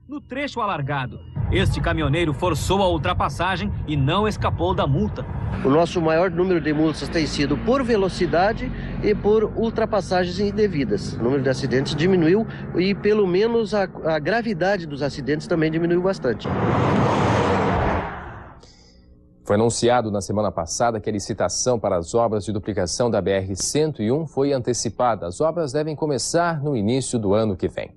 No trecho alargado, este caminhoneiro forçou a ultrapassagem e não escapou da multa. O nosso maior número de multas tem sido por velocidade e por ultrapassagens indevidas. O número de acidentes diminuiu e pelo menos a gravidade dos acidentes também diminuiu bastante. Foi anunciado na semana passada que a licitação para as obras de duplicação da BR-101 foi antecipada. As obras devem começar no início do ano que vem.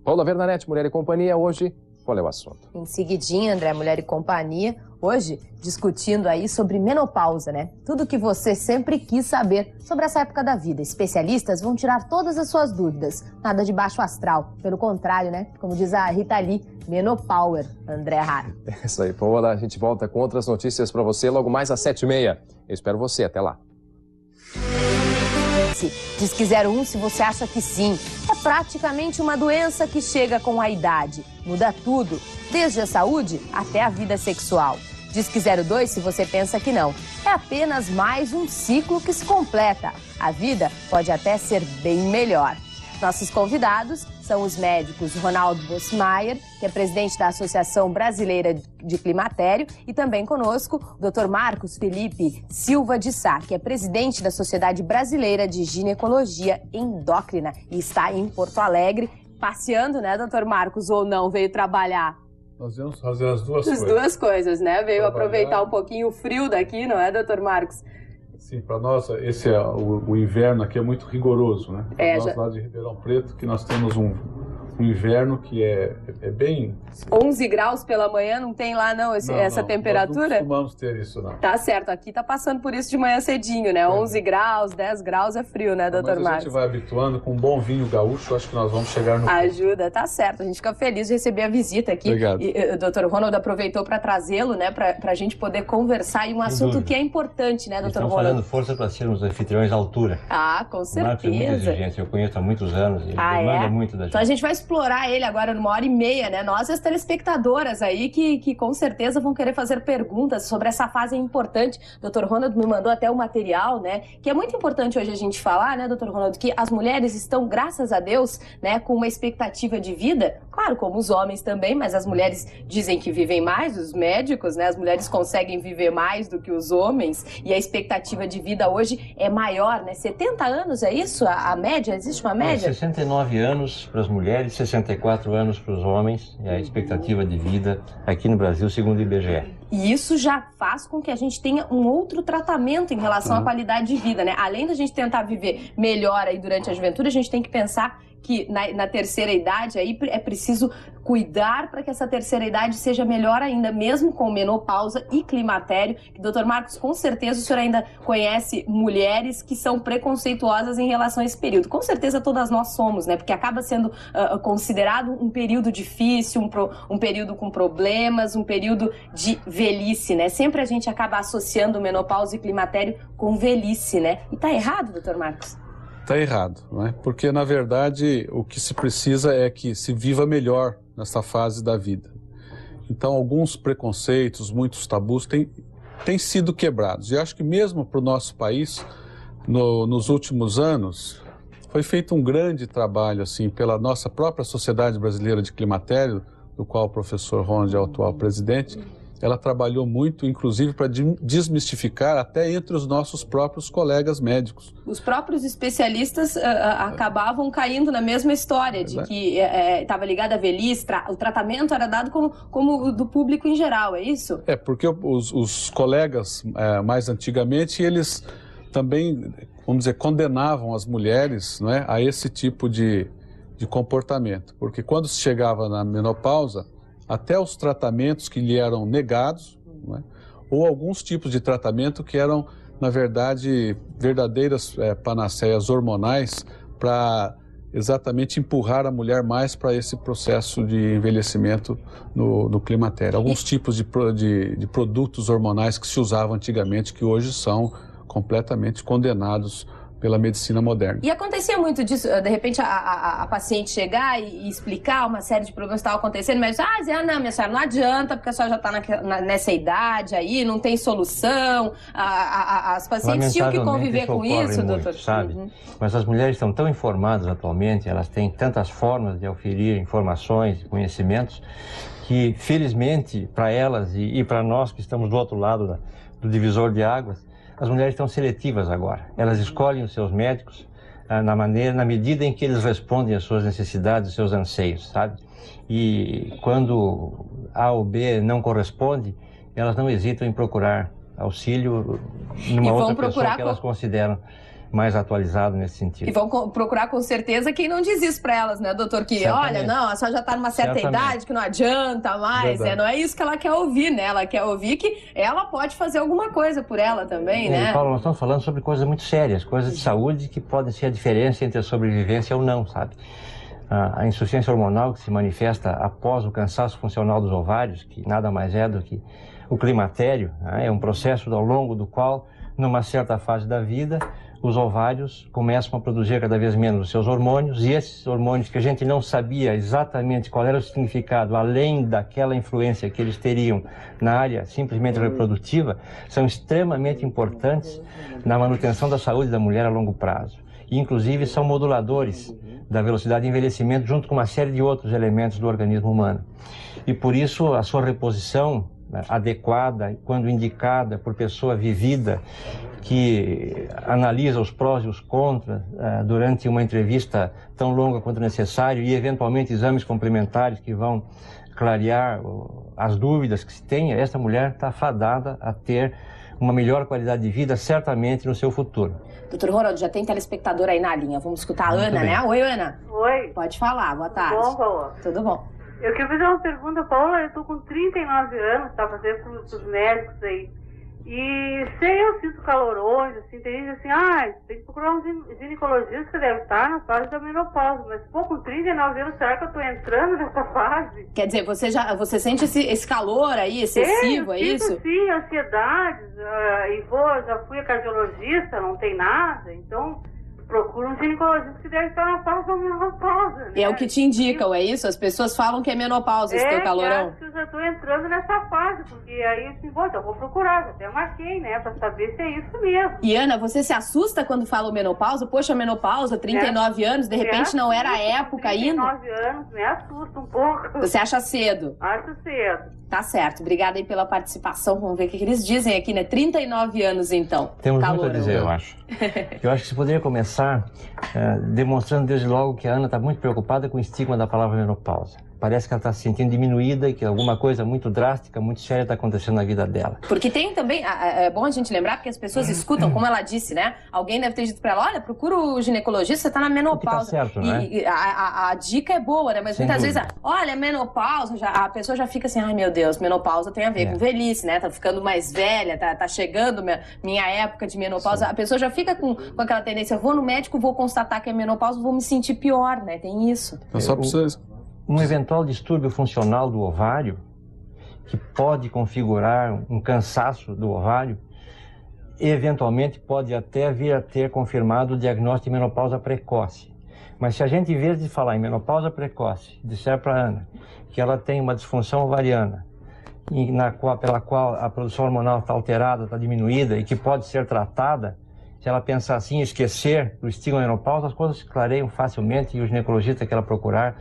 Paula Vernanetti, Mulher e Companhia, hoje, qual é o assunto? Em seguidinha, André, Mulher e Companhia, hoje discutindo aí sobre menopausa, né? Tudo que você sempre quis saber sobre essa época da vida. Especialistas vão tirar todas as suas dúvidas. Nada de baixo astral, pelo contrário, né? Como diz a Rita Lee, Menopower, André Rara. É isso aí, Paula, a gente volta com outras notícias para você logo mais às 7h30. Eu espero você, até lá. Disque 01 se você acha que sim. É praticamente uma doença que chega com a idade. Muda tudo, desde a saúde até a vida sexual. Disque 02 se você pensa que não. É apenas mais um ciclo que se completa. A vida pode até ser bem melhor. Nossos convidados são os médicos Ronaldo Bosmaier, que é presidente da Associação Brasileira de Climatério, e também conosco o Dr. Marcos Felipe Silva de Sá, que é presidente da Sociedade Brasileira de Ginecologia Endócrina e está em Porto Alegre, passeando, né, Dr. Marcos, ou não, veio trabalhar? Nós vamos fazer as duas coisas. As duas coisas, né? Veio trabalhar. Aproveitar um pouquinho o frio daqui, não é, Dr. Marcos? Sim, para nós, esse é o inverno aqui é muito rigoroso, né? Para nós lá de Ribeirão Preto, que nós temos um inverno que é bem... 11 graus pela manhã, não tem lá não, essa temperatura? Nós não costumamos ter isso, não. Tá certo, aqui tá passando por isso de manhã cedinho, né? 11 graus, 10 graus é frio, né, doutor Marcos? Mas a gente vai habituando com um bom vinho gaúcho, acho que nós vamos chegar no... Ajuda, tá certo, a gente fica feliz de receber a visita aqui. Obrigado. E o doutor Ronaldo aproveitou para trazê-lo, né, pra gente poder conversar em um assunto que é importante, né, doutor Ronaldo? Estão fazendo força para sermos anfitriões à altura. Ah, com certeza. O Marcos é muito exigente, eu conheço há muitos anos, ele demanda muito da gente. Então a gente vai explorar ele agora numa hora e meia, né? Nós e as telespectadoras aí que com certeza vão querer fazer perguntas sobre essa fase importante. Dr. Ronaldo me mandou até o material, né? Que é muito importante hoje a gente falar, né, Dr. Ronaldo, que as mulheres estão, graças a Deus, né, com uma expectativa de vida, claro, como os homens também, mas as mulheres dizem que vivem mais, os médicos, né? As mulheres conseguem viver mais do que os homens e a expectativa de vida hoje é maior, né? 70 anos, é isso? A média? Existe uma média? 69 anos para as mulheres, 64 anos para os homens, é a expectativa de vida aqui no Brasil, segundo o IBGE. E isso já faz com que a gente tenha um outro tratamento em relação à qualidade de vida, né? Além da gente tentar viver melhor aí durante a juventude, a gente tem que pensar que na terceira idade aí é preciso cuidar para que essa terceira idade seja melhor ainda, mesmo com menopausa e climatério. Doutor Marcos, com certeza o senhor ainda conhece mulheres que são preconceituosas em relação a esse período. Com certeza todas nós somos, né? Porque acaba sendo considerado um período difícil, um período com problemas, um período de velhice, né? Sempre a gente acaba associando menopausa e climatério com velhice, né? E tá errado, doutor Marcos? Está errado, não é? Porque, na verdade, o que se precisa é que se viva melhor nessa fase da vida. Então, alguns preconceitos, muitos tabus têm sido quebrados. E acho que mesmo para o nosso país, nos últimos anos, foi feito um grande trabalho assim, pela nossa própria Sociedade Brasileira de Climatério, do qual o professor Ronaldo é o atual presidente. Ela trabalhou muito, inclusive, para desmistificar até entre os nossos próprios colegas médicos. Os próprios especialistas acabavam caindo na mesma história, de que estava ligado à velhice, o tratamento era dado como do público em geral, é isso? É, porque os colegas, mais antigamente, eles também, vamos dizer, condenavam as mulheres, não é, a esse tipo de comportamento. Porque quando se chegava na menopausa, até os tratamentos que lhe eram negados, não é? Ou alguns tipos de tratamento que eram, na verdade, verdadeiras panaceias hormonais para exatamente empurrar a mulher mais para esse processo de envelhecimento no climatério. Alguns tipos de produtos hormonais que se usavam antigamente, que hoje são completamente condenados pela medicina moderna. E acontecia muito disso, de repente a paciente chegar e explicar uma série de problemas que estavam acontecendo, mas não, minha senhora, não adianta, porque a senhora já está nessa idade aí, não tem solução. As pacientes tinham que conviver com isso, muito, doutor. Sabe? Mas as mulheres estão tão informadas atualmente, elas têm tantas formas de oferir informações, conhecimentos, que felizmente para elas e para nós que estamos do outro lado do divisor de águas, as mulheres estão seletivas agora. Elas escolhem os seus médicos na medida em que eles respondem às suas necessidades, aos seus anseios, sabe? E quando A ou B não corresponde, elas não hesitam em procurar auxílio numa outra pessoa que elas consideram mais atualizado nesse sentido. E vão procurar com certeza quem não diz isso para elas, né, doutor? Que, olha, não, a senhora já está numa certa idade, que não adianta mais, né? Não é isso que ela quer ouvir, né? Ela quer ouvir que ela pode fazer alguma coisa por ela também, né? Paulo, nós estamos falando sobre coisas muito sérias, coisas de saúde que podem ser a diferença entre a sobrevivência ou não, sabe? A insuficiência hormonal que se manifesta após o cansaço funcional dos ovários, que nada mais é do que o climatério, né? É um processo ao longo do qual, numa certa fase da vida, os ovários começam a produzir cada vez menos os seus hormônios, e esses hormônios que a gente não sabia exatamente qual era o significado, além daquela influência que eles teriam na área simplesmente reprodutiva, são extremamente importantes na manutenção da saúde da mulher a longo prazo. E, inclusive, são moduladores da velocidade de envelhecimento junto com uma série de outros elementos do organismo humano. E, por isso, a sua reposição adequada, quando indicada por pessoa vivida, que analisa os prós e os contras durante uma entrevista tão longa quanto necessário e, eventualmente, exames complementares que vão clarear as dúvidas que se tenha, essa mulher está fadada a ter uma melhor qualidade de vida, certamente, no seu futuro. Doutor Ronaldo, já tem telespectador aí na linha. Vamos escutar a Ana, né? Oi, Ana. Oi. Pode falar, boa tarde. Tudo bom, Paola? Tudo bom. Eu queria fazer uma pergunta, Paola. Eu tô com 39 anos, tá? Fazer pros médicos aí. E sei, eu sinto calorões, assim, tem gente assim, tem que procurar um ginecologista que deve estar na fase da menopausa. Mas, pô, com 39 anos, será que eu tô entrando nessa fase? Quer dizer, você sente esse calor aí, excessivo, é isso? Sim, ansiedades, já fui a cardiologista, não tem nada, então procura um ginecologista que deve estar na fase da menopausa, né? É o que te indicam, é isso? As pessoas falam que é menopausa esse teu calorão. Acho que eu já tô entrando nessa fase, porque aí assim, eu vou procurar, já até marquei, né, pra saber se é isso mesmo. E Ana, você se assusta quando fala menopausa? Poxa, menopausa, 39 anos, de repente não era a época ainda? 39 anos, me assusta um pouco. Você acha cedo? Acho cedo. Tá certo, obrigada aí pela participação, vamos ver o que eles dizem aqui, né? 39 anos então. Temos muito a dizer, eu acho. Eu acho que você poderia começar demonstrando desde logo que a Ana está muito preocupada com o estigma da palavra menopausa. Parece que ela está se sentindo diminuída e que alguma coisa muito drástica, muito séria está acontecendo na vida dela. Porque tem também, é bom a gente lembrar, porque as pessoas escutam, como ela disse, né? Alguém deve ter dito para ela, olha, procura o ginecologista, você está na menopausa. Tá certo, né? E a dica é boa, né? Mas sem muitas dúvida. Vezes, olha, menopausa, a pessoa já fica assim, ai meu Deus, menopausa tem a ver com velhice, né? Tá ficando mais velha, tá chegando minha época de menopausa. Sim. A pessoa já fica com aquela tendência, eu vou no médico, vou constatar que é menopausa, vou me sentir pior, né? Tem isso. Então, só precisa... Um eventual distúrbio funcional do ovário, que pode configurar um cansaço do ovário, eventualmente pode até vir a ter confirmado o diagnóstico de menopausa precoce. Mas se a gente, em vez de falar em menopausa precoce, disser para a Ana que ela tem uma disfunção ovariana, pela qual a produção hormonal está alterada, está diminuída e que pode ser tratada, se ela pensar assim e esquecer do estigma da menopausa, as coisas se clareiam facilmente e o ginecologista que ela procurar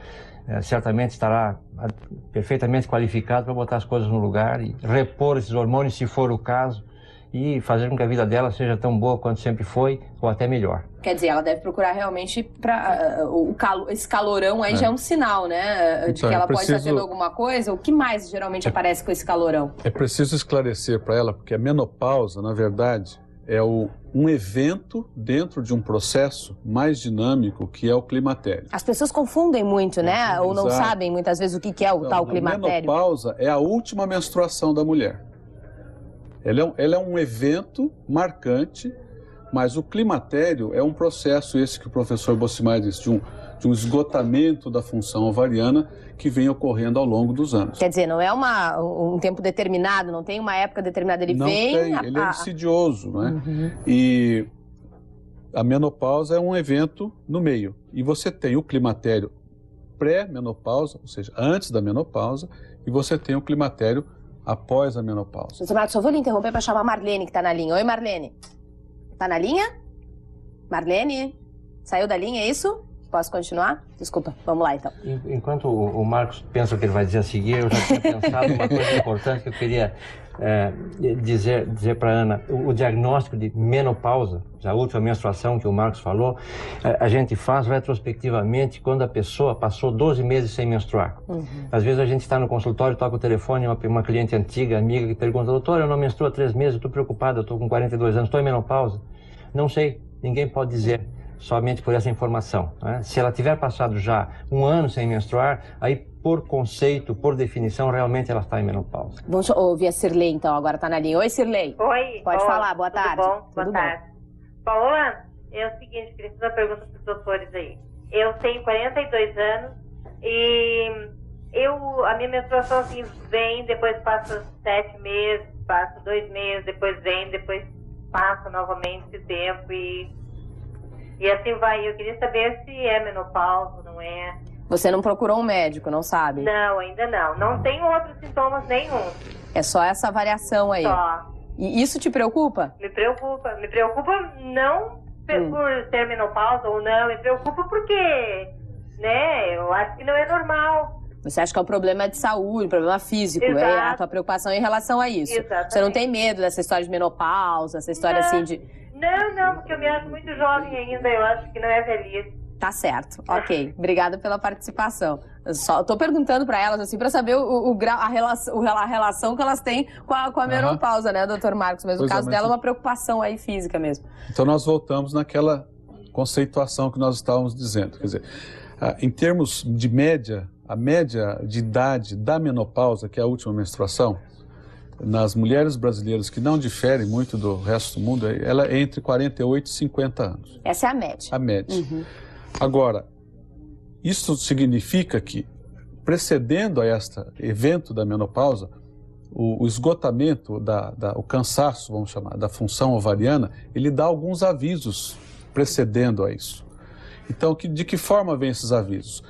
certamente estará perfeitamente qualificado para botar as coisas no lugar e repor esses hormônios, se for o caso, e fazer com que a vida dela seja tão boa quanto sempre foi, ou até melhor. Quer dizer, ela deve procurar realmente esse calorão aí já é um sinal, né? De que ela pode estar tendo alguma coisa. O que mais geralmente aparece com esse calorão? É preciso esclarecer para ela, porque a menopausa, na verdade, é um evento dentro de um processo mais dinâmico que é o climatério. As pessoas confundem muito, né? Ou não sabem muitas vezes o que é o tal climatério. A menopausa é a última menstruação da mulher. Ela é um evento marcante, mas o climatério é um processo, esse que o professor Bocimar disse, de um esgotamento da função ovariana que vem ocorrendo ao longo dos anos. Quer dizer, não é um tempo determinado, não tem uma época determinada, ele não vem... Tem, ele é insidioso, né? Uhum. E a menopausa é um evento no meio. E você tem o climatério pré-menopausa, ou seja, antes da menopausa, e você tem o climatério após a menopausa. Doutor Marcos, só vou lhe interromper para chamar a Marlene, que está na linha. Oi, Marlene. Tá na linha? Marlene? Saiu da linha, é isso? Posso continuar? Desculpa, vamos lá então. Enquanto o Marcos pensa o que ele vai dizer a seguir, eu já tinha pensado uma coisa importante que eu queria dizer para a Ana. O diagnóstico de menopausa, a última menstruação que o Marcos falou, a gente faz retrospectivamente quando a pessoa passou 12 meses sem menstruar. Às vezes a gente está no consultório, toca o telefone, uma cliente antiga, amiga, que pergunta: doutor, eu não menstruo há 3 meses, estou preocupada, eu estou com 42 anos, estou em menopausa. Não sei, ninguém pode dizer. Somente por essa informação, né? Se ela tiver passado já 1 ano sem menstruar, aí por conceito, por definição, realmente ela está em menopausa. Vamos ouvir a Cirlei então, agora está na linha. Oi, Cirlei. Oi. Pode falar, boa tudo tarde. Bom? Tudo boa tarde. Paola, é o seguinte, queria fazer uma pergunta para os doutores aí. Eu tenho 42 anos e a minha menstruação assim vem, depois passa 7 meses, passa 2 meses, depois vem, depois passa novamente esse tempo e assim vai. Eu queria saber se é menopausa, não é. Você não procurou um médico, não sabe? Não, ainda não. Não tenho outros sintomas nenhum. É só essa variação aí. Só. E isso te preocupa? Me preocupa. Me preocupa não por ter menopausa ou não. Me preocupa porque, né, eu acho que não é normal. Você acha que é um problema de saúde, um problema físico. Exato. É a tua preocupação em relação a isso. Exatamente. Você não tem medo dessa história de menopausa, essa história assim de... Não, porque eu me acho muito jovem ainda, eu acho que não é velhice. Tá certo, ok. Obrigada pela participação. Eu só tô perguntando para elas, assim, para saber a relação que elas têm com a menopausa, né, doutor Marcos? Mas Pois o caso dela é uma preocupação aí física mesmo. Então nós voltamos naquela conceituação que nós estávamos dizendo. Quer dizer, em termos de média, a média de idade da menopausa, que é a última menstruação, nas mulheres brasileiras, que não diferem muito do resto do mundo, ela é entre 48 e 50 anos. Essa é a média. A média. Agora, isso significa que, precedendo a este evento da menopausa, o esgotamento, o cansaço, vamos chamar, da função ovariana, ele dá alguns avisos precedendo a isso. Então, de que forma vêm esses avisos?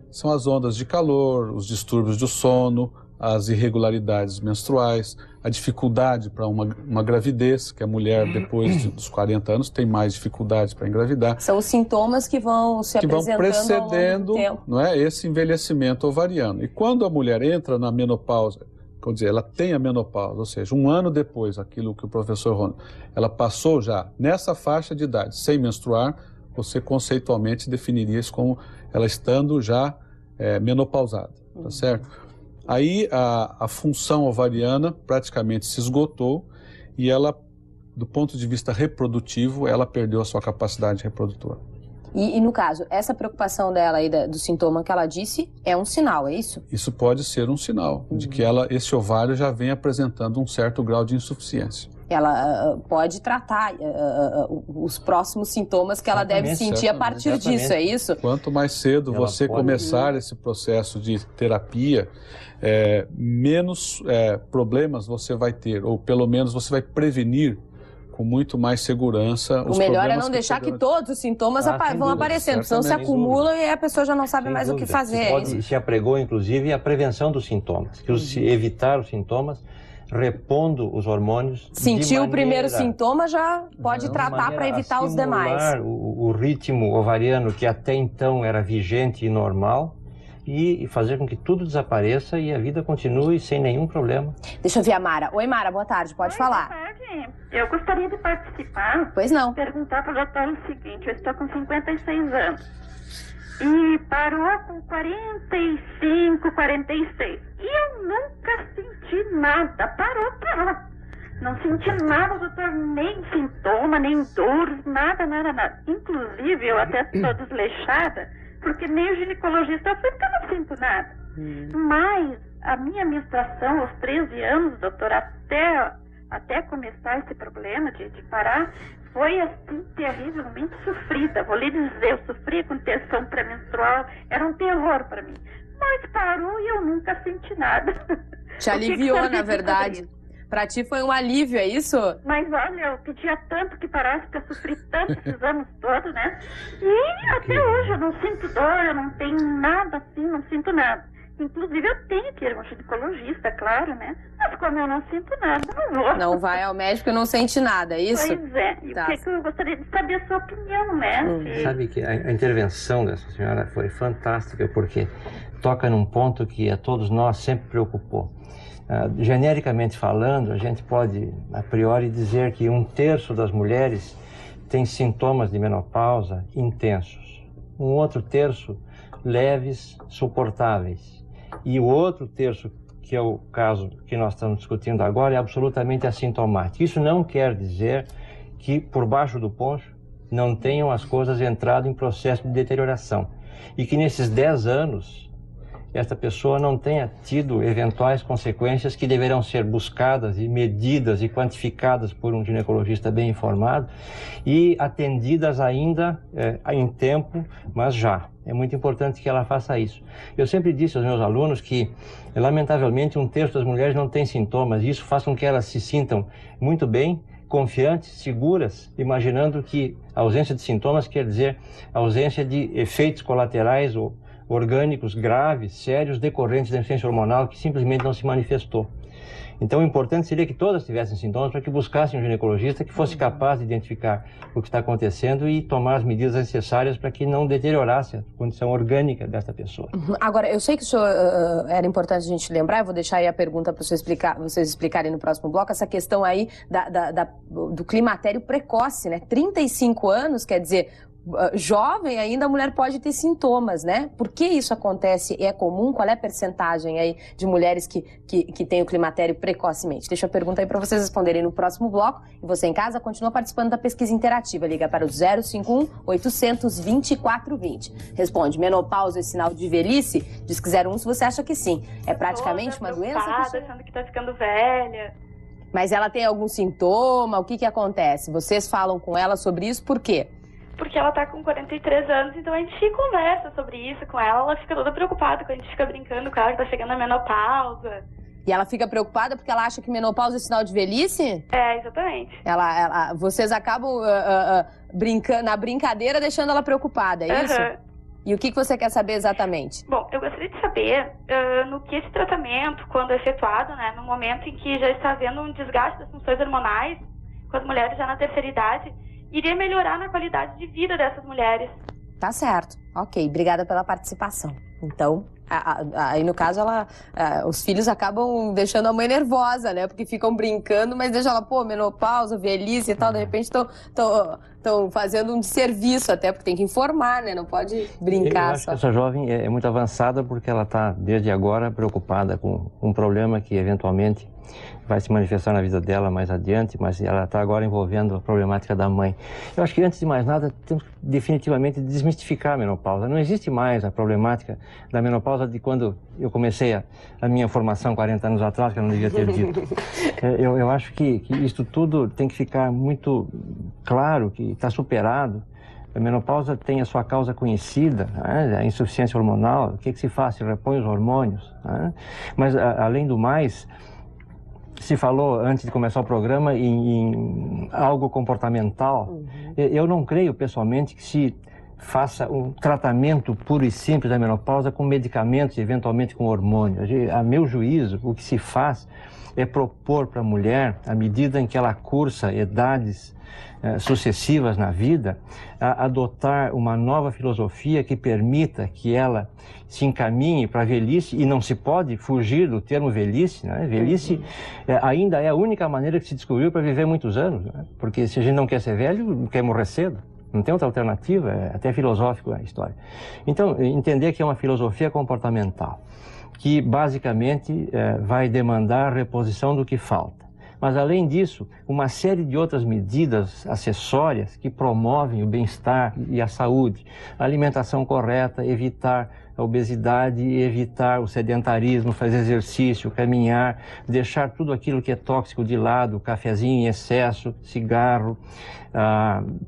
São as ondas de calor, os distúrbios do sono, as irregularidades menstruais, a dificuldade para uma gravidez, que a mulher depois dos 40 anos tem mais dificuldade para engravidar. São os sintomas que vão se apresentando precedendo, ao longo do tempo. não é, esse envelhecimento ovariano. E quando a mulher entra na menopausa, quer dizer, ela tem a menopausa, ou seja, 1 ano depois, aquilo que o professor Ronald, ela passou já nessa faixa de idade, sem menstruar, você conceitualmente definiria isso como ela estando já menopausada, tá certo? Aí a função ovariana praticamente se esgotou e ela, do ponto de vista reprodutivo, ela perdeu a sua capacidade reprodutora. E no caso, essa preocupação dela aí do sintoma que ela disse é um sinal, é isso? Isso pode ser um sinal de que esse ovário já vem apresentando um certo grau de insuficiência. Ela pode tratar os próximos sintomas que ela deve sentir a partir disso, é isso? Quanto mais cedo você começar esse processo de terapia, menos problemas você vai ter, ou pelo menos você vai prevenir com muito mais segurança os problemas. O melhor é não deixar que todos os sintomas vão aparecendo, senão se acumulam e a pessoa já não sabe mais o que fazer. Se apregou, inclusive, a prevenção dos sintomas, que evitar os sintomas, repondo os hormônios. Sentiu o primeiro sintoma, já pode tratar para evitar os demais. O ritmo ovariano que até então era vigente e normal, e fazer com que tudo desapareça e a vida continue sem nenhum problema. Deixa eu ver a Mara. Oi, Mara, boa tarde, pode falar. Boa tarde. Eu gostaria de participar. Pois não. Perguntar para o doutor o seguinte: eu estou com 56 anos e parou com 45, 46. E eu nunca senti nada. Parou. Não senti nada, doutor, nem sintoma, nem dores, nada. Inclusive, eu até estou desleixada, porque nem o ginecologista foi porque eu não sinto nada. Mas a minha menstruação aos 13 anos, doutor, até começar esse problema de parar, foi assim terrivelmente sofrida. Vou lhe dizer, eu sofria com tensão pré-menstrual, era um terror para mim. Mas parou e eu nunca senti nada. Te aliviou, na verdade. Pra ti foi um alívio, é isso? Mas olha, eu pedia tanto que parasse, porque eu sofri tanto esses anos todos, né? E até hoje eu não sinto dor, eu não tenho nada assim, não sinto nada. Inclusive eu tenho que ir ao ginecologista, claro, né? Mas como eu não sinto nada, não vou. Não vai ao médico e não sente nada, é isso? Pois é. E Tá. o que eu gostaria de saber a sua opinião, né? Sabe que a intervenção dessa senhora foi fantástica, porque toca num ponto que a todos nós sempre preocupou. Genericamente falando, a gente pode, a priori, dizer que 1/3 das mulheres tem sintomas de menopausa intensos. Um outro terço, leves, suportáveis. E o outro terço, que é o caso que nós estamos discutindo agora, é absolutamente assintomático. Isso não quer dizer que por baixo do poncho não tenham as coisas entrado em processo de deterioração. E que nesses 10 anos, esta pessoa não tenha tido eventuais consequências que deverão ser buscadas e medidas e quantificadas por um ginecologista bem informado e atendidas ainda em tempo, mas já. É muito importante que ela faça isso. Eu sempre disse aos meus alunos que, lamentavelmente, 1/3 das mulheres não tem sintomas e isso faz com que elas se sintam muito bem, confiantes, seguras, imaginando que a ausência de sintomas quer dizer a ausência de efeitos colaterais ou orgânicos graves, sérios, decorrentes da insuficiência hormonal que simplesmente não se manifestou. Então, o importante seria que todas tivessem sintomas para que buscassem um ginecologista que fosse capaz de identificar o que está acontecendo e tomar as medidas necessárias para que não deteriorasse a condição orgânica desta pessoa. Agora, eu sei que o senhor era importante a gente lembrar, eu vou deixar aí a pergunta para vocês explicarem no próximo bloco, essa questão aí do climatério precoce, né? 35 anos, quer dizer, jovem ainda, a mulher pode ter sintomas, né? Por que isso acontece? É comum? Qual é a percentagem aí de mulheres que têm o climatério precocemente? Deixa a pergunta aí para vocês responderem no próximo bloco. E você em casa continua participando da pesquisa interativa. Liga para o 051-800-2420. Responde, menopausa é sinal de velhice? Diz que 01 se você acha que sim. É praticamente uma doença? Achando que tá ficando velha. Mas ela tem algum sintoma? O que acontece? Vocês falam com ela sobre isso, por quê? Porque ela tá com 43 anos, então a gente conversa sobre isso com ela fica toda preocupada quando a gente fica brincando com ela que tá chegando a menopausa. E ela fica preocupada porque ela acha que menopausa é sinal de velhice? É, exatamente. Vocês acabam brincando, na brincadeira deixando ela preocupada, é isso? E o que você quer saber exatamente? Bom, eu gostaria de saber no que esse tratamento, quando é efetuado, né, no momento em que já está havendo um desgaste das funções hormonais, com as mulheres já na terceira idade, iria melhorar na qualidade de vida dessas mulheres. Tá certo. Ok, obrigada pela participação. Então, aí no caso, os filhos acabam deixando a mãe nervosa, né? Porque ficam brincando, mas deixa ela, menopausa, velhice e tal, de repente estão fazendo um desserviço até, porque tem que informar, né? Não pode brincar eu acho que essa jovem é muito avançada porque ela está, desde agora, preocupada com um problema que, eventualmente, vai se manifestar na vida dela mais adiante, mas ela está agora envolvendo a problemática da mãe. Eu acho que, antes de mais nada, temos que definitivamente desmistificar a menopausa. Não existe mais a problemática da menopausa de quando eu comecei a minha formação 40 anos atrás, que eu não devia ter dito. Eu acho que isso tudo tem que ficar muito claro, que está superado. A menopausa tem a sua causa conhecida, né? A insuficiência hormonal. O que se faz? Se repõe os hormônios, né? Mas, além do mais, se falou, antes de começar o programa, em algo comportamental. Eu não creio, pessoalmente, que se faça um tratamento puro e simples da menopausa com medicamentos, eventualmente com hormônios. A meu juízo, o que se faz é propor para a mulher, à medida em que ela cursa idades sucessivas na vida, a adotar uma nova filosofia que permita que ela se encaminhe para a velhice, e não se pode fugir do termo velhice, né? Velhice ainda é a única maneira que se descobriu para viver muitos anos, né? Porque se a gente não quer ser velho, quer morrer cedo. Não tem outra alternativa, é até filosófico a história. Então, entender que é uma filosofia comportamental, que basicamente vai demandar a reposição do que falta. Mas, além disso, uma série de outras medidas acessórias que promovem o bem-estar e a saúde. A alimentação correta, evitar a obesidade e evitar o sedentarismo, fazer exercício, caminhar, deixar tudo aquilo que é tóxico de lado, cafezinho em excesso, cigarro,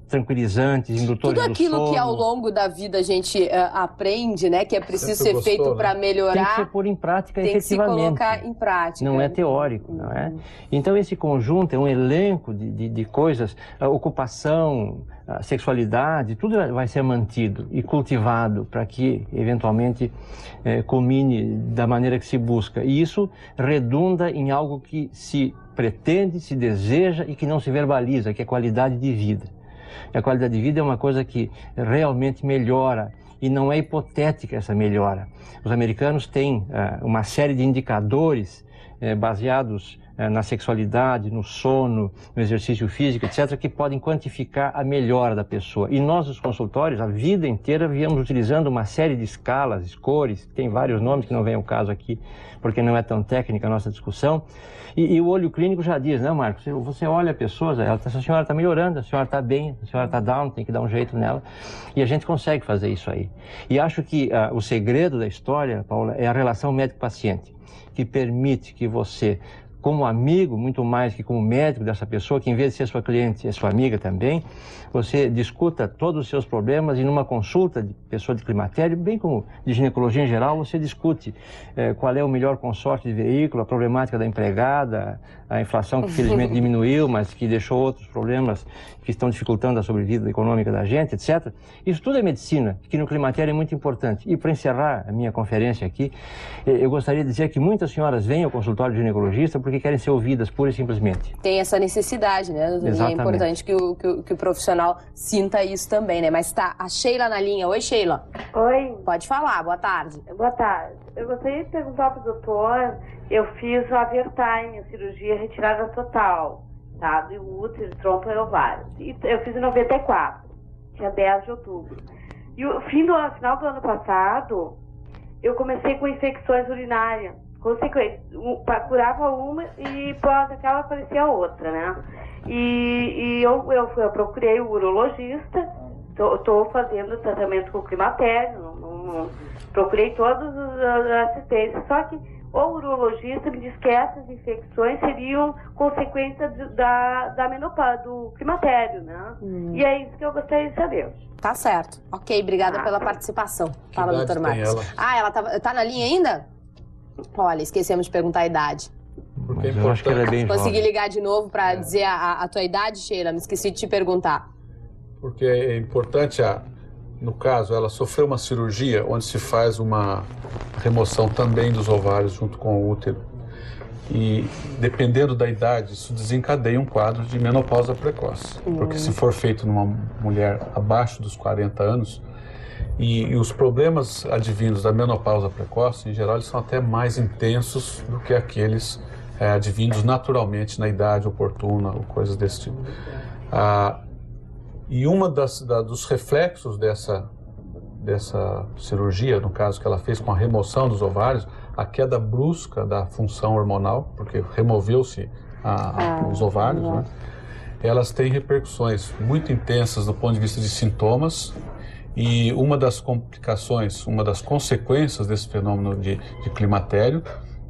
tranquilizantes, indutores Tudo aquilo do sono. que ao longo da vida a gente aprende, né, que é preciso Sempre ser gostou, feito né? para melhorar. Tem que ser pôr em prática tem efetivamente. que se colocar em prática. Não é teórico, não é? Então esse conjunto é um elenco de coisas, a ocupação, a sexualidade, tudo vai ser mantido e cultivado para que eventualmente culmine da maneira que se busca. E isso redunda em algo que se pretende, se deseja e que não se verbaliza, que é a qualidade de vida. E a qualidade de vida é uma coisa que realmente melhora. E não é hipotética essa melhora. Os americanos têm uma série de indicadores baseados na sexualidade, no sono, no exercício físico, etc., que podem quantificar a melhora da pessoa. E nós, os consultórios, a vida inteira, viemos utilizando uma série de escalas, scores, tem vários nomes que não vem ao caso aqui, porque não é tão técnica a nossa discussão. E o olho clínico já diz, né, Marcos? Você olha a pessoa, a senhora está melhorando, a senhora está bem, a senhora está down, tem que dar um jeito nela. E a gente consegue fazer isso aí. E acho que o segredo da história, Paula, é a relação médico-paciente, que permite que você, como amigo, muito mais que como médico dessa pessoa, que em vez de ser sua cliente, é sua amiga também, você discuta todos os seus problemas e numa consulta de pessoa de climatério, bem como de ginecologia em geral, você discute qual é o melhor consórcio de veículo, a problemática da empregada, a inflação que felizmente diminuiu, mas que deixou outros problemas que estão dificultando a sobrevida econômica da gente, etc. Isso tudo é medicina, que no climatério é muito importante. E para encerrar a minha conferência aqui, eu gostaria de dizer que muitas senhoras vêm ao consultório de ginecologista porque querem ser ouvidas, pura e simplesmente. Tem essa necessidade, né? Exatamente. E é importante que o profissional sinta isso também, né? Mas tá a Sheila na linha. Oi, Sheila. Oi, Pode falar, boa tarde. boa tarde. Eu gostaria de perguntar para o doutor, eu fiz o Avertime, a cirurgia retirada total, tá? Do útero, trompa e ovário. E eu fiz em 94, dia 10 de outubro. E o final do ano passado, eu comecei com infecções urinárias. Curava uma e após aquela aparecia outra, né? E eu procurei o urologista, estou fazendo tratamento com climatério, procurei todas as assistências, só que o urologista me disse que essas infecções seriam consequência da menopausa, do climatério, né? E é isso que eu gostaria de saber. Tá certo. Ok, obrigada pela participação. Fala, idade doutor tem Marcos. ela? Ela tá na linha ainda? Olha, esquecemos de perguntar a idade. Porque é Mas eu acho que ela é importante, bem Consegui jovem. ligar de novo para dizer a tua idade, Sheila? Me esqueci de te perguntar. porque é importante, no caso, ela sofreu uma cirurgia onde se faz uma remoção também dos ovários junto com o útero. E dependendo da idade, isso desencadeia um quadro de menopausa precoce. Porque se for feito numa mulher abaixo dos 40 anos, e os problemas advindos da menopausa precoce, em geral, eles são até mais intensos do que aqueles advindos naturalmente na idade oportuna ou coisas desse tipo. E uma dos reflexos dessa cirurgia, no caso que ela fez com a remoção dos ovários, a queda brusca da função hormonal, porque removeu-se os ovários, né? Elas têm repercussões muito intensas do ponto de vista de sintomas. E uma das complicações, uma das consequências desse fenômeno de climatério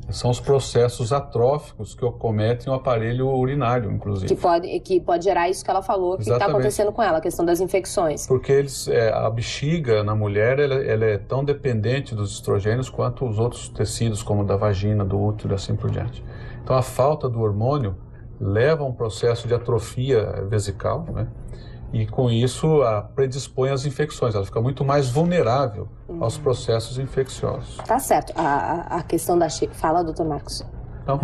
são os processos atróficos que acometem o aparelho urinário, inclusive. Que pode gerar isso que ela falou, que está acontecendo com ela, a questão das infecções. Porque a bexiga na mulher ela é tão dependente dos estrogênios quanto os outros tecidos, como da vagina, do útero e assim por diante. Então a falta do hormônio leva a um processo de atrofia vesical, né? E com isso predispõe às infecções, ela fica muito mais vulnerável aos processos infecciosos. Tá certo. A questão da Sheila. Fala, doutor Marcos. Então,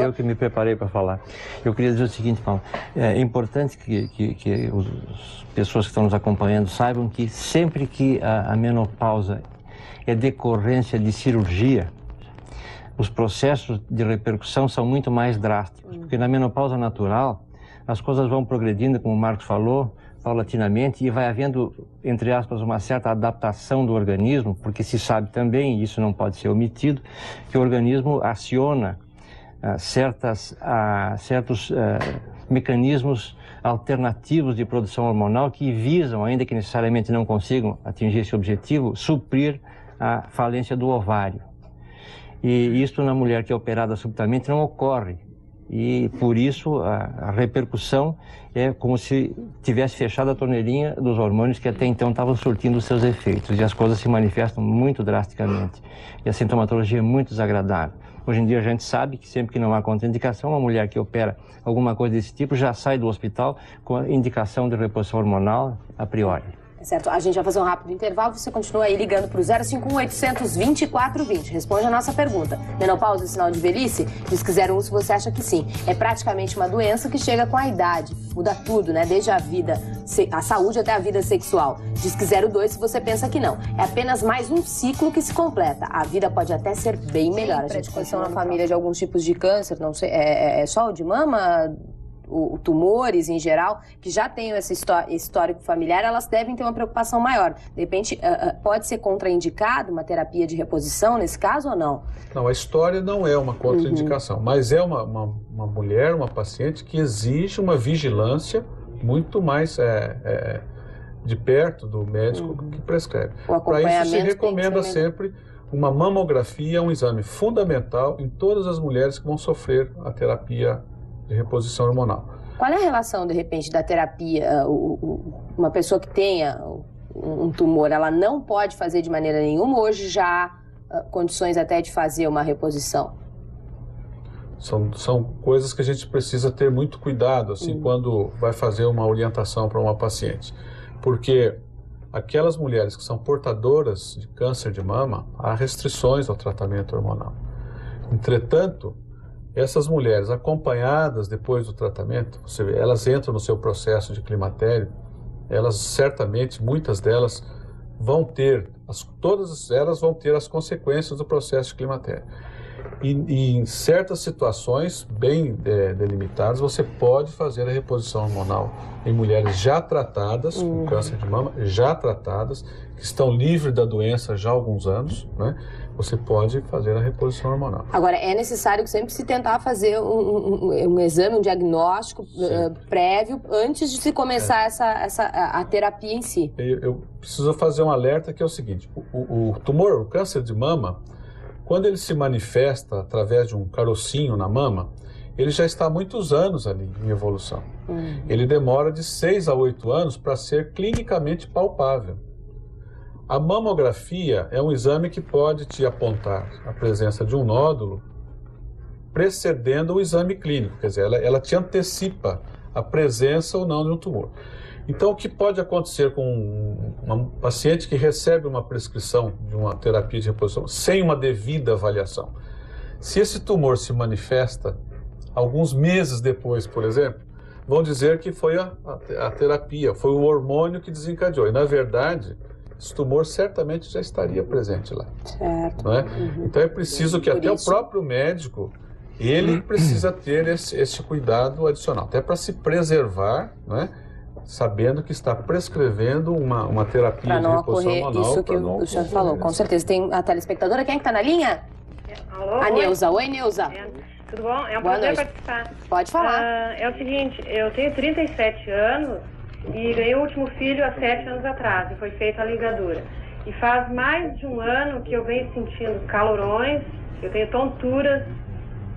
Eu que me preparei para falar. Eu queria dizer o seguinte, Paulo. É importante que as pessoas que estão nos acompanhando saibam que sempre que a menopausa é decorrência de cirurgia, os processos de repercussão são muito mais drásticos. Porque na menopausa natural, as coisas vão progredindo, como o Marcos falou, paulatinamente, e vai havendo, entre aspas, uma certa adaptação do organismo, porque se sabe também, e isso não pode ser omitido, que o organismo aciona certos mecanismos alternativos de produção hormonal que visam, ainda que necessariamente não consigam atingir esse objetivo, suprir a falência do ovário. E isto na mulher que é operada subitamente não ocorre. E por isso a repercussão é como se tivesse fechado a torneirinha dos hormônios que até então estavam surtindo os seus efeitos. E as coisas se manifestam muito drasticamente. E a sintomatologia é muito desagradável. Hoje em dia a gente sabe que sempre que não há contraindicação, uma mulher que opera alguma coisa desse tipo já sai do hospital com a indicação de reposição hormonal a priori. Certo, a gente vai fazer um rápido intervalo, você continua aí ligando para o 051-800-2420. Responde a nossa pergunta. Menopausa é sinal de velhice? Diz que 01 se você acha que sim. É praticamente uma doença que chega com a idade. Muda tudo, né? Desde a vida, a saúde até a vida sexual. Diz que 02 se você pensa que não. É apenas mais um ciclo que se completa. A vida pode até ser bem melhor. A gente conheceu na família de alguns tipos de câncer, não sei, é só o de mama? Tumores em geral, que já tenham esse histórico familiar, elas devem ter uma preocupação maior. De repente, pode ser contraindicado uma terapia de reposição nesse caso ou não? Não, a história não é uma contraindicação, mas é uma mulher, uma paciente que exige uma vigilância muito mais de perto do médico que prescreve. Para isso se recomenda sempre uma mamografia, um exame fundamental em todas as mulheres que vão sofrer a terapia de reposição hormonal. Qual é a relação, de repente, da terapia? Uma pessoa que tenha um tumor, ela não pode fazer de maneira nenhuma, hoje já há condições até de fazer uma reposição? São coisas que a gente precisa ter muito cuidado, assim, quando vai fazer uma orientação para uma paciente. Porque aquelas mulheres que são portadoras de câncer de mama, há restrições ao tratamento hormonal. Entretanto, essas mulheres acompanhadas depois do tratamento, você vê, elas entram no seu processo de climatério, elas certamente, muitas delas, todas elas vão ter as consequências do processo de climatério. E em certas situações bem delimitadas, você pode fazer a reposição hormonal em mulheres já tratadas, com câncer de mama, já tratadas, que estão livres da doença já há alguns anos, né? Você pode fazer a reposição hormonal. Agora, é necessário sempre se tentar fazer um exame, um diagnóstico prévio, antes de se começar a terapia em si. Eu preciso fazer um alerta que é o seguinte, o tumor, o câncer de mama, quando ele se manifesta através de um carocinho na mama, ele já está há muitos anos ali em evolução. Ele demora de 6 a 8 anos para ser clinicamente palpável. A mamografia é um exame que pode te apontar a presença de um nódulo precedendo o exame clínico, quer dizer, ela te antecipa a presença ou não de um tumor. Então, o que pode acontecer com uma paciente que recebe uma prescrição de uma terapia de reposição sem uma devida avaliação? Se esse tumor se manifesta alguns meses depois, por exemplo, vão dizer que foi a terapia, foi o hormônio que desencadeou. E, na verdade, esse tumor certamente já estaria presente lá. Certo. Não é? Então, é preciso que até o próprio médico, ele precisa ter esse cuidado adicional, até para se preservar, não é? Sabendo que está prescrevendo uma terapia de reposição hormonal. Para não ocorrer isso que o senhor falou, com certeza. Tem a telespectadora, quem é que está na linha? Alô? A Neuza. Oi, Neuza. Tudo bom? É um Boa prazer noite. participar. Pode falar. É o seguinte, eu tenho 37 anos e ganhei o último filho há 7 anos atrás, e foi feita a ligadura. E faz mais de um ano que eu venho sentindo calorões, eu tenho tonturas,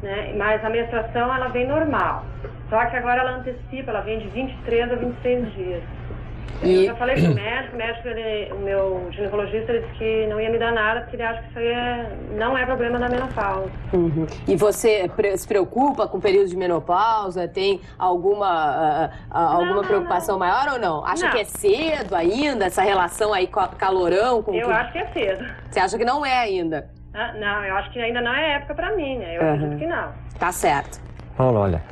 né? Mas a menstruação, ela vem normal. Só que agora ela antecipa, ela vem de 23 a 26 dias. Eu já falei com o médico, o meu ginecologista, ele disse que não ia me dar nada, porque ele acha que isso aí não é problema da menopausa. E você se preocupa com o período de menopausa? Tem alguma preocupação maior ou não? Acha que é cedo ainda, essa relação aí com calorão? Eu acho que é cedo. Você acha que não é ainda? Não, eu acho que ainda não é época pra mim, né? Eu acredito que não. Tá certo. Paulo, olha,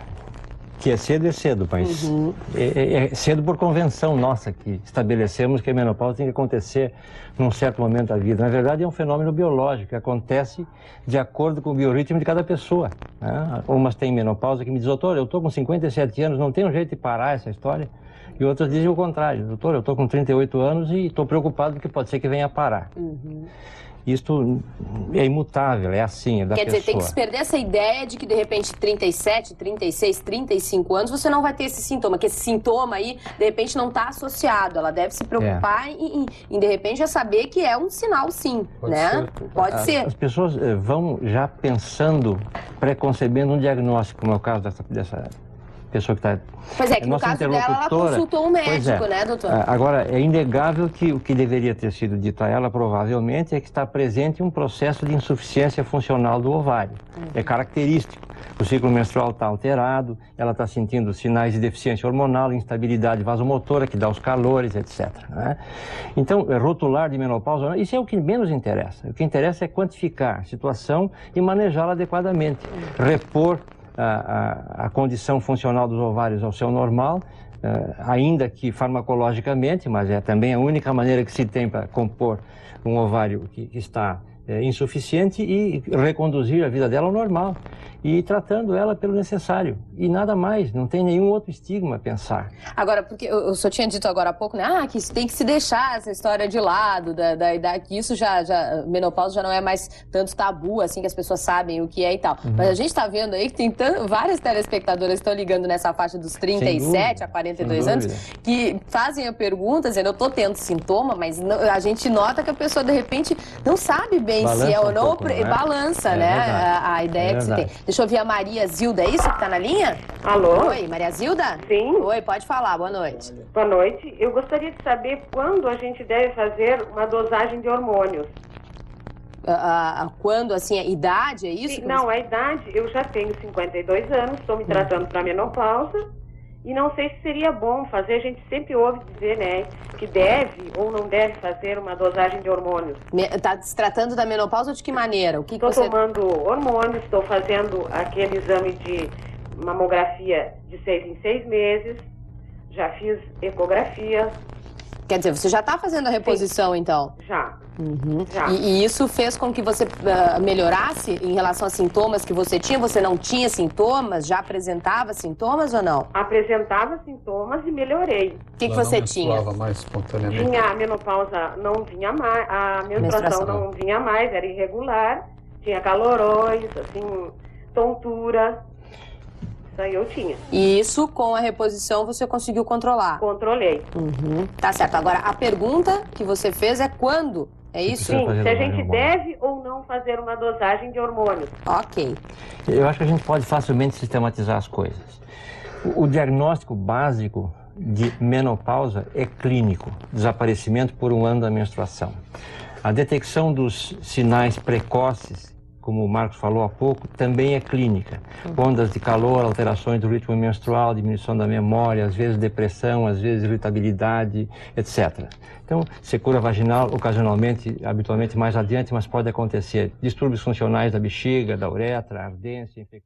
que é cedo, mas é cedo por convenção nossa, que estabelecemos que a menopausa tem que acontecer num certo momento da vida. Na verdade, é um fenômeno biológico que acontece de acordo com o biorritmo de cada pessoa, né? Umas têm menopausa que me diz, doutor, eu estou com 57 anos, não tem um jeito de parar essa história. E outras dizem o contrário, doutor, eu estou com 38 anos e estou preocupado porque pode ser que venha a parar. Isto é imutável, é assim, é da pessoa. Quer dizer, tem que se perder essa ideia de que de repente 37, 36, 35 anos você não vai ter esse sintoma, que esse sintoma aí de repente não está associado. Ela deve se preocupar em de repente já saber que é um sinal sim, né? Pode ser. As pessoas vão já pensando, preconcebendo um diagnóstico, como é o caso dessa pessoa que está... Pois é, que no caso dela, ela consultou um médico, né, doutor? Agora, é inegável que o que deveria ter sido dito a ela, provavelmente, é que está presente um processo de insuficiência funcional do ovário. É característico. O ciclo menstrual está alterado, ela está sentindo sinais de deficiência hormonal, instabilidade vasomotora, que dá os calores, etc. Né? Então, rotular de menopausa, isso é o que menos interessa. O que interessa é quantificar a situação e manejá-la adequadamente. Repor a condição funcional dos ovários ao seu normal, ainda que farmacologicamente, mas é também a única maneira que se tem para compor um ovário que está insuficiente e reconduzir a vida dela ao normal. E tratando ela pelo necessário. E nada mais, não tem nenhum outro estigma a pensar. Agora, porque o senhor tinha dito agora há pouco, né? Que isso tem que se deixar essa história de lado, da idade, que isso menopausa já não é mais tanto tabu, assim, que as pessoas sabem o que é e tal. Mas a gente tá vendo aí que tem várias telespectadoras que estão ligando nessa faixa dos 37 a 42 anos, que fazem a pergunta, dizendo, eu tô tendo sintoma, mas não, a gente nota que a pessoa, de repente, não sabe bem balança se é ou não, pouco, né? Balança, né? A ideia que se tem. Deixa eu ver a Maria Zilda, é isso que tá na linha? Alô? Oi, Maria Zilda? Sim. Oi, pode falar, boa noite. Boa noite. Eu gostaria de saber quando a gente deve fazer uma dosagem de hormônios. Quando, assim, a idade, é isso? Sim, não, a idade, eu já tenho 52 anos, estou me tratando para menopausa e não sei se seria bom fazer, a gente sempre ouve dizer, né, que deve ou não deve fazer uma dosagem de hormônios. Tá se tratando da menopausa de que maneira? O que Estou você... tomando hormônios, estou fazendo aquele exame de mamografia de 6 em 6 meses, já fiz ecografia. Quer dizer, você já está fazendo a reposição, sim, então? Já. Já. E isso fez com que você melhorasse em relação a sintomas que você tinha? Você não tinha sintomas? Já apresentava sintomas ou não? Apresentava sintomas e melhorei. O que você tinha? Mais espontaneamente. Tinha a menopausa, não vinha mais, a menstruação não vinha mais, era irregular, tinha calorões, assim, tontura. Isso aí eu tinha. E isso, com a reposição, você conseguiu controlar? Controlei. Tá certo. Agora, a pergunta que você fez é quando? É isso? Sim, se a gente deve ou não fazer uma dosagem de hormônios. Ok. Eu acho que a gente pode facilmente sistematizar as coisas. O diagnóstico básico de menopausa é clínico, desaparecimento por um ano da menstruação. A detecção dos sinais precoces, como o Marcos falou há pouco, também é clínica. Ondas de calor, alterações do ritmo menstrual, diminuição da memória, às vezes depressão, às vezes irritabilidade, etc. Então, secura vaginal, ocasionalmente, habitualmente mais adiante, mas pode acontecer distúrbios funcionais da bexiga, da uretra, ardência, infecção.